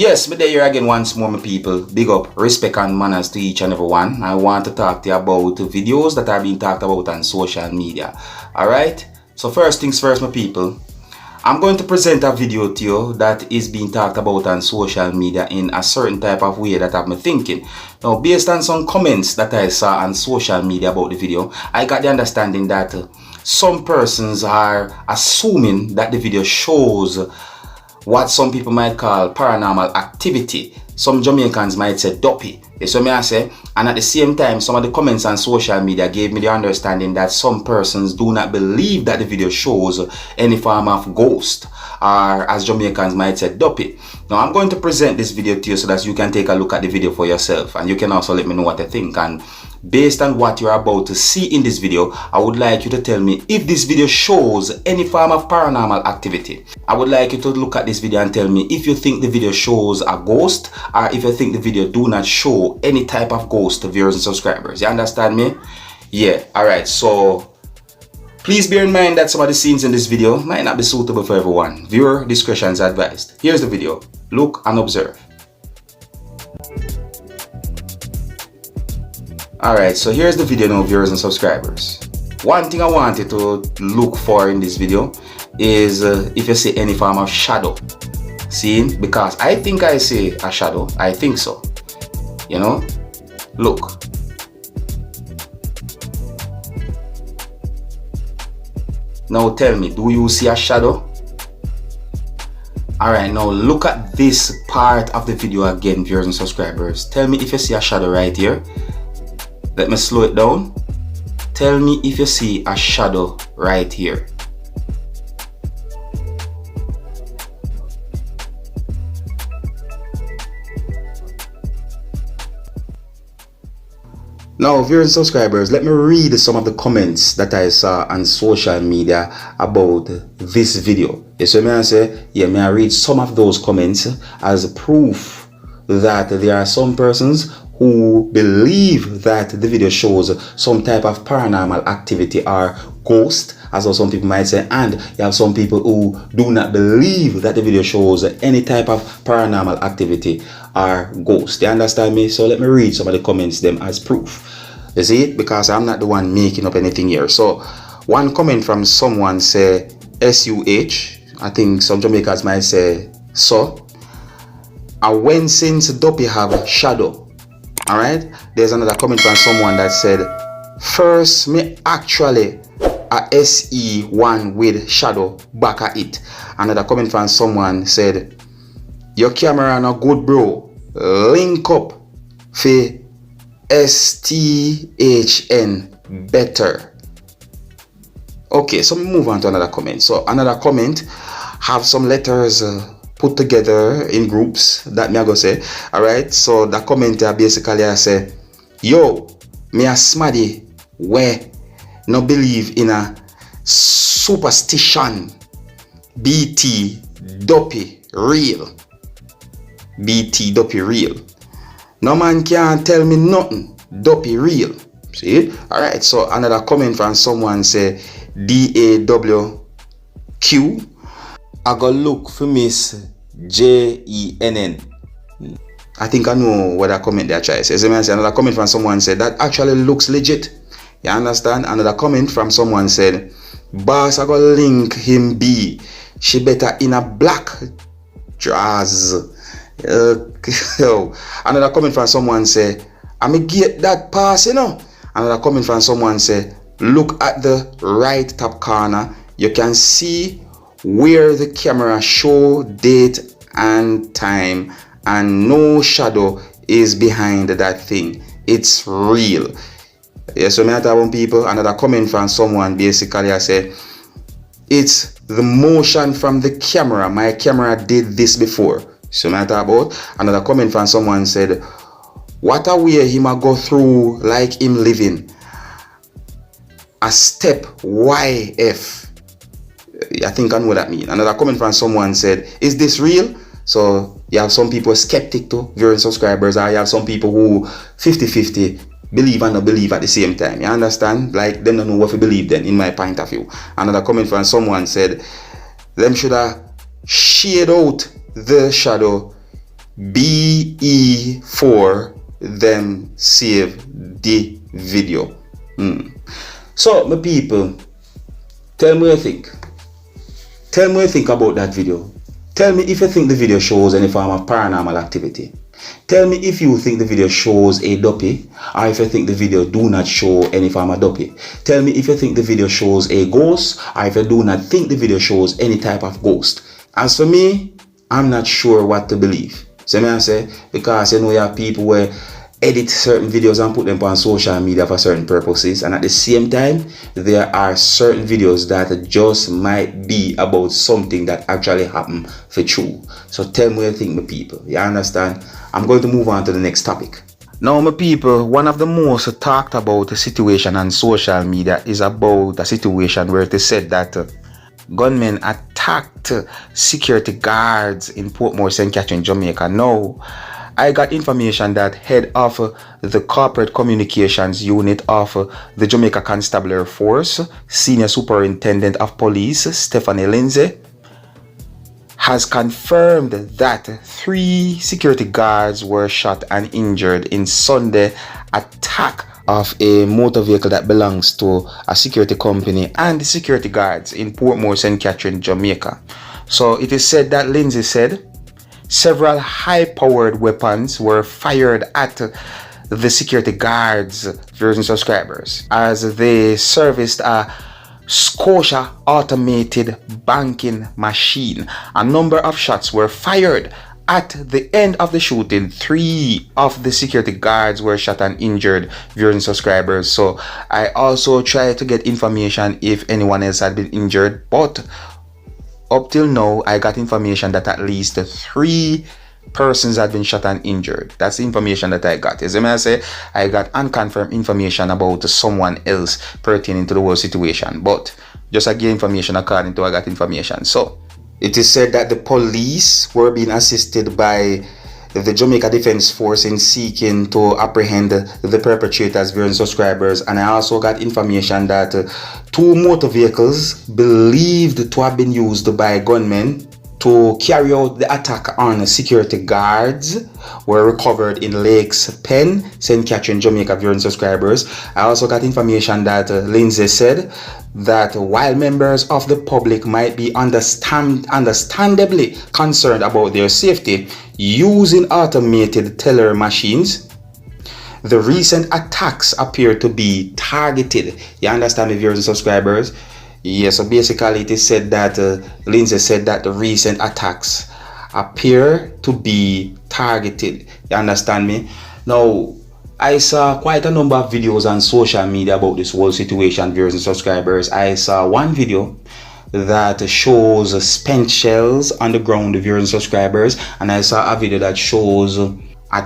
Yes, but there here again once more, my people. Big up, respect and manners to each and every one. I want to talk to you about videos that are being talked about on social media. Alright? So first things first, my people. I'm going to present a video to you that is being talked about on social media in a certain type of way that I've been thinking. Now, based on some comments that I saw on social media about the video, I got the understanding that some persons are assuming that the video shows what some people might call paranormal activity. Some Jamaicans might say Duppy. That's what I say. And at the same time, some of the comments on social media gave me the understanding that some persons do not believe that the video shows any form of ghost, or as Jamaicans might say, Duppy. Now I'm going to present this video to you so that you can take a look at the video for yourself, and you can also let me know what you think. And based on what you're about to see in this video, I would like you to tell me if this video shows any form of paranormal activity. I would like you to look at this video and tell me if you think the video shows a ghost, or if you think the video do not show any type of ghost to viewers and subscribers. You understand me? Yeah, alright. So please bear in mind that some of the scenes in this video might not be suitable for everyone. Viewer discretion is advised. Here's the video. Look and observe. Alright, so here's the video now, viewers and subscribers. One thing I wanted to look for in this video is if you see any form of shadow. See? Because I think I see a shadow. I think so. You know? Look. Now tell me, do you see a shadow? Alright, now look at this part of the video again, viewers and subscribers. Tell me if you see a shadow right here. Let me slow it down. Tell me if you see a shadow right here. Now, viewers and subscribers, let me read some of the comments that I saw on social media about this video. Yes, so may I say, yeah, may I read some of those comments as proof that there are some persons who believe that the video shows some type of paranormal activity or ghost, as well some people might say, and you have some people who do not believe that the video shows any type of paranormal activity or ghost. You understand me? So let me read some of the comments them as proof. You see, because I'm not the one making up anything here. So one comment from someone say SUH, I think some Jamaicans might say so. And when since Duppy have shadow. Alright, there's another comment from someone that said, first me actually a SE1 with shadow back at it. Another comment from someone said, your camera no good, bro. Link up for STHN better. Okay, so we move on to another comment. So another comment have some letters put together in groups that me I go say. Alright, so the commenter basically I say, yo, me a smaddy where no believe in a superstition. BT Duppy real. BT Duppy real. No man can tell me nothing. Duppy real. See? Alright, so another comment from someone say DAWQ. I go look for Miss JENN. I think I know what that comment there tries. As I say, another comment from someone said that actually looks legit. You understand? Another comment from someone said, boss, I go link him B. She better in a black dress. Another comment from someone said, I'ma get that pass, you know. Another comment from someone said, look at the right top corner. You can see where the camera show date and time, and no shadow is behind that thing. It's real. Yes, so me tell people. Another comment from someone basically I say, it's the motion from the camera. My camera did this before. So me talk about. Another comment from someone said, what a way him a go through like him living a step YF. I think I know what that means. Another comment from someone said, is this real? So you have some people skeptic to viewers and subscribers, or you have some people who 50-50 believe and not believe at the same time. You understand? Like them don't know what to believe then, in my point of view. Another comment from someone said, them should have shade out the shadow BE4 them save the video. So my people, tell me what you think. Tell me what you think about that video. Tell me if you think the video shows any form of paranormal activity. Tell me if you think the video shows a Duppy, or if you think the video do not show any form of Duppy. Tell me if you think the video shows a ghost, or if you do not think the video shows any type of ghost. As for me, I'm not sure what to believe. So I say, because you know you have people where edit certain videos and put them on social media for certain purposes, and at the same time there are certain videos that just might be about something that actually happened for true. So tell me what you think, my people. You understand? I'm going to move on to the next topic. Now my people, one of the most talked about situation on social media is about a situation where it is said that gunmen attacked security guards in Portmore, St. Catherine, Jamaica. Now, I got information that head of the corporate communications unit of the Jamaica Constabulary Force, Senior Superintendent of Police, Stephanie Lindsay, has confirmed that 3 security guards were shot and injured in Sunday attack of a motor vehicle that belongs to a security company and the security guards in Portmore, St. Catherine, Jamaica. So it is said that Lindsay said several high-powered weapons were fired at the security guards, viewers and subscribers, as they serviced a Scotia automated banking machine. A number of shots were fired. At the end of the shooting, 3 of the security guards were shot and injured, viewers and subscribers. So I also tried to get information if anyone else had been injured, but up till now, I got information that at least 3 persons had been shot and injured. That's the information that I got. As I say, I got unconfirmed information about someone else pertaining to the whole situation. But just again, information according to I got information. So it is said that the police were being assisted by the Jamaica Defense Force in seeking to apprehend the perpetrators, viewers and subscribers. And I also got information that 2 motor vehicles believed to have been used by gunmen to carry out the attack on security guards were recovered in Lakes Pen, St. Catherine, Jamaica, viewers and subscribers. I also got information that Lindsay said that while members of the public might be understandably concerned about their safety using automated teller machines, the recent attacks appear to be targeted. You understand me, viewers and subscribers? Yeah, so basically it is said that Lindsay said that the recent attacks appear to be targeted. You understand me? Now, I saw quite a number of videos on social media about this whole situation, viewers and subscribers. I saw one video that shows spent shells on the ground, viewers and subscribers, and I saw a video that shows a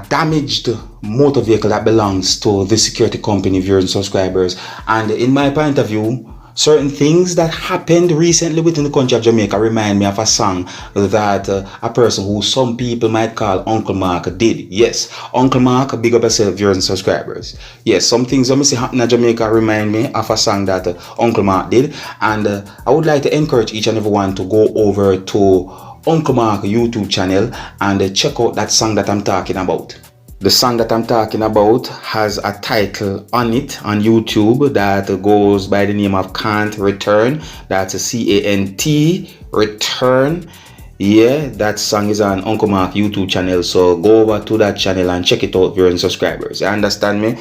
damaged motor vehicle that belongs to the security company, viewers and subscribers. And in my point of view, certain things that happened recently within the country of Jamaica remind me of a song that a person who some people might call Uncle Mark did. Yes, Uncle Mark, big up yourself, viewers and subscribers. Yes, some things that I see happen in Jamaica remind me of a song that Uncle Mark did. And I would like to encourage each and everyone to go over to Uncle Mark YouTube channel and check out that song that I'm talking about. The song that I'm talking about has a title on it on YouTube that goes by the name of Can't Return. That's a C-A-N-T Return. Yeah, that song is on Uncle Mark YouTube channel. So go over to that channel and check it out, viewers and subscribers. You understand me?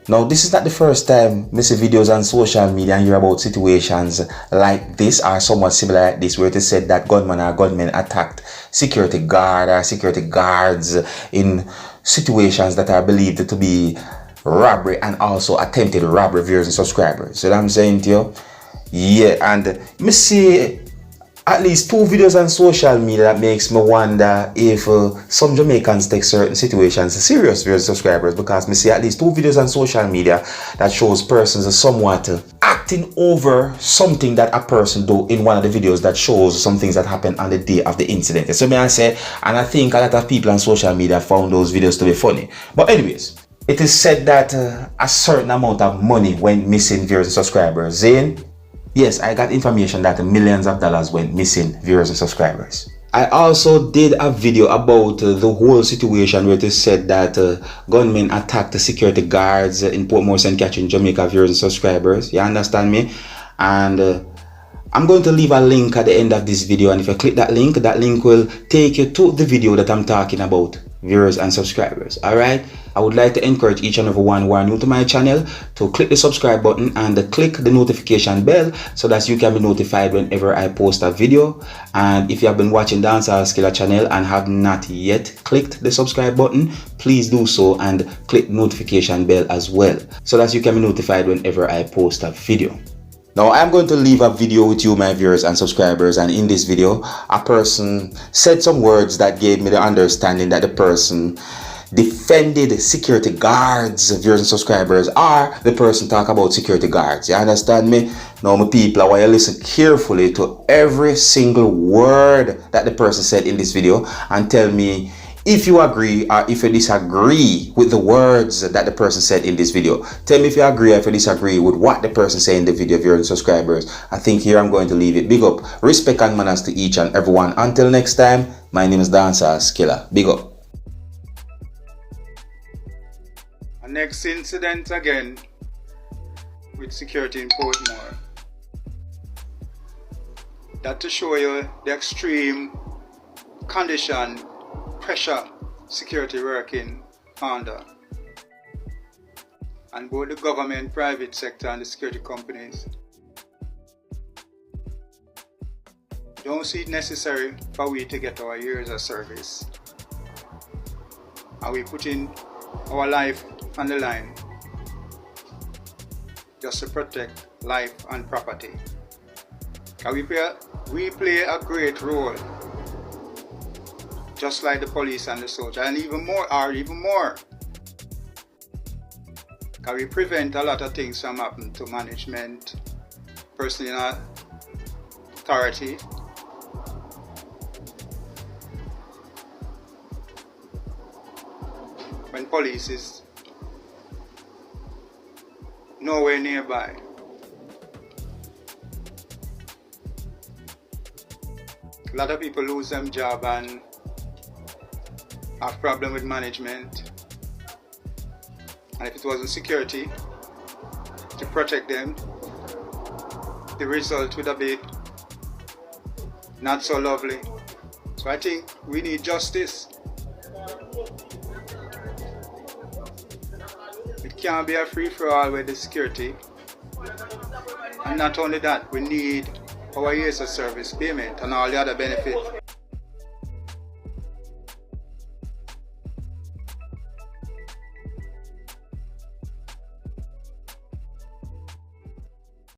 Now, this is not the first time I see videos on social media and hear about situations like this or somewhat similar like this, where it is said that gunmen attacked security guard or security guards in situations that are believed to be robbery and also attempted robbery, viewers and subscribers. So what I'm saying to you? Yeah, and me see at least 2 videos on social media that makes me wonder if some Jamaicans take certain situations serious, viewers and subscribers, because me see at least 2 videos on social media that shows persons somewhat acting over something that a person do in one of the videos that shows some things that happened on the day of the incident. So may I say, and I think a lot of people on social media found those videos to be funny. But anyways, it is said that a certain amount of money went missing, viewers and subscribers. Zane? Yes, I got information that millions of dollars went missing, viewers and subscribers. I also did a video about the whole situation where it is said that gunmen attacked the security guards in Portmore, St. Catherine, Jamaica, viewers and subscribers. You understand me? And I'm going to leave a link at the end of this video, and if you click that link will take you to the video that I'm talking about, viewers and subscribers. Alright, I would like to encourage each and every one who are new to my channel to click the subscribe button and click the notification bell so that you can be notified whenever I post a video. And if you have been watching Dancehall Skilla channel and have not yet clicked the subscribe button, please do so and click the notification bell as well so that you can be notified whenever I post a video. Now I'm going to leave a video with you, my viewers and subscribers, and in this video a person said some words that gave me the understanding that the person defended security guards, viewers and subscribers, or the person talk about security guards. You understand me? Now my people, I want you to listen carefully to every single word that the person said in this video and tell me if you agree or if you disagree with the words that the person said in this video. Tell me if you agree or if you disagree with what the person said in the video, viewers and subscribers. I think here I'm going to leave it. Big up, respect and manners to each and everyone. Until next time, my name is Dancehall Skilla. Big up. Our next incident again with security in Portmore. That to show you the extreme condition, pressure security working under, and both the government, private sector and the security companies don't see it necessary for we to get our years of service, and we put in our life on the line just to protect life and property. And we play a great role, just like the police and the soldier, and even more. Because we prevent a lot of things from happening to management, person in authority, when police is nowhere nearby. A lot of people lose their job and have problem with management, and if it wasn't security to protect them, the result would have been not so lovely. So I think we need justice. It can't be a free-for-all with the security, and not only that, we need our years of service payment and all the other benefits.